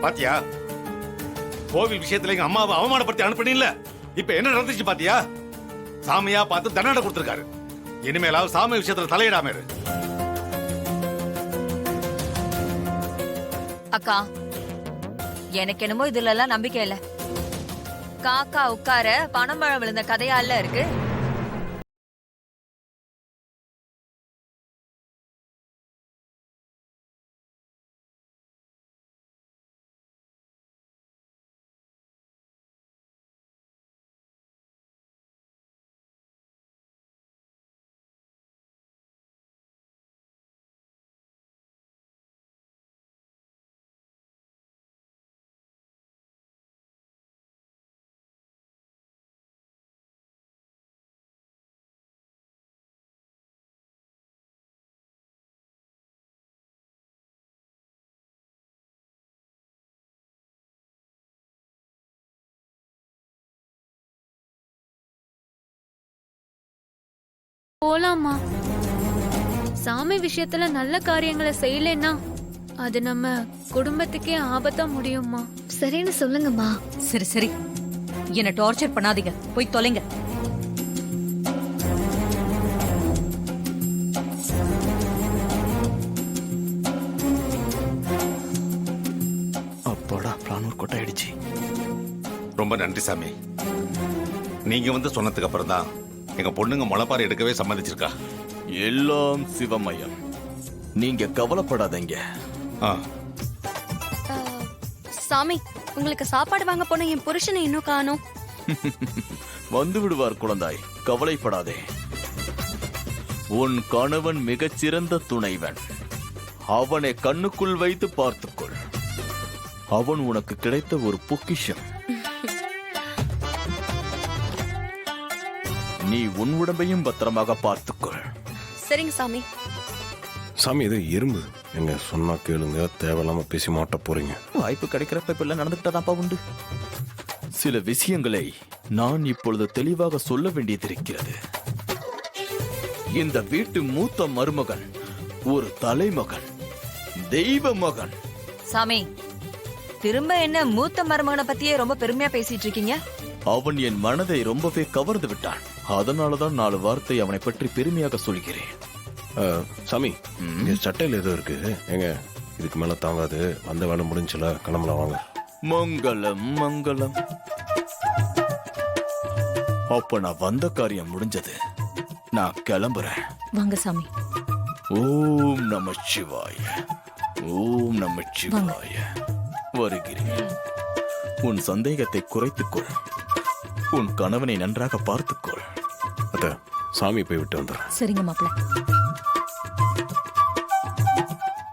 பாத்தியா, கோவில் விஷயத்துல எங்க அம்மாவை அவமானப்படுத்தி அனுப்பினீல்ல, இப்ப என்ன நடந்துச்சு பாத்தியா? சாமியா பார்த்து தண்டனை கொடுத்திருக்காரு. இனிமேலாவது சாமி விஷயத்துல தலையிடாம இரு. அக்கா, எனக்கு என்னமோ இதுல எல்லாம் நம்பிக்கை இல்ல. காக்கா உட்கார பணமழை விழுந்த கதையால இருக்கு. போலாமா? சாமி விஷயத்துல நல்ல காரியங்களை செய்யலன்னா அது நம்ம குடும்பத்துக்கே ஆபத்தா முடியுமா? சரின்னு சொல்லுங்கம்மா. சரி சரி, என்ன டார்ச்சர் பண்ணாதீங்க, போய் தொலைங்க. அப்பாடா, பிளான் ஒர்க் அவுட் ஆயிடுச்சு. ரொம்ப நன்றி சாமி. நீங்க வந்து சொன்னதுக்கு அப்புறம் தான் எங்க பொண்ணுங்க முளைப்பாறை எடுக்கவே சம்மதிச்சிருக்கா. எல்லாம் சிவமயம், நீங்க கவலைப்படாதீங்க. சாமி, உங்களுக்கு சாப்பாடு வாங்க போன என் புருஷனை இன்னும் காணோம். வந்து விடுவார் குழந்தாய், கவலைப்படாதே. உன் கணவன் மிகச்சிறந்த துணைவன். அவனை கண்ணுக்குள் வைத்து பார்த்துக்கொள். அவன் உனக்கு கிடைத்த ஒரு பொக்கிஷம். நீ உன் உடம்பையும் பத்திரமாக பார்த்துக்கொள். சரிங்க சாமி. சாமி, இது எறும்பு. எங்க சொன்னா கேளுங்க, தேவையில்லாம பேசி மாட்ட போறீங்க. வாய்ப்பு கிடைக்கிறப்ப இப்ப நடந்துகிட்டதாப்பா உண்டு. சில விஷயங்களை நான் இப்பொழுது தெளிவாக சொல்ல வேண்டியதிருக்கிறது. இந்த வீட்டு மூத்த மருமகன் ஒரு தலைமகன், தெய்வ மகன். சாமி, திரும்ப என்ன மூத்த மருமகனை பத்தியே ரொம்ப பெருமையா பேசிட்டு இருக்கீங்க? அவன் என் மனதை ரொம்பவே கவர்ந்து விட்டான். அதனாலதான் 4 வார்த்தை அவனை பற்றி பெருமையாக சொல்கிறேன். சாமி, இங்க சட்டையில ஏதோ இருக்கு. எங்க இதுக்கு மேல தாங்காது. அந்த வேலை முடிஞ்சல, கிளம்பலாம் வாங்க. மங்களம் மங்களம். அப்ப நான் வந்த காரியம் முடிஞ்சது. நான் கிளம்புறேன். வாங்க சாமி. ஓம் நம சிவாய, ஓம் நம சிவாய. வருகிறேன். உன் சந்தேகத்தை குறைத்துக்கொள். உன் கணவனை நன்றாக பார்த்துக்கொள். அத்த, சாமி போய் விட்டு வந்துடுறேன். சரிங்க மாப்பிள்ள.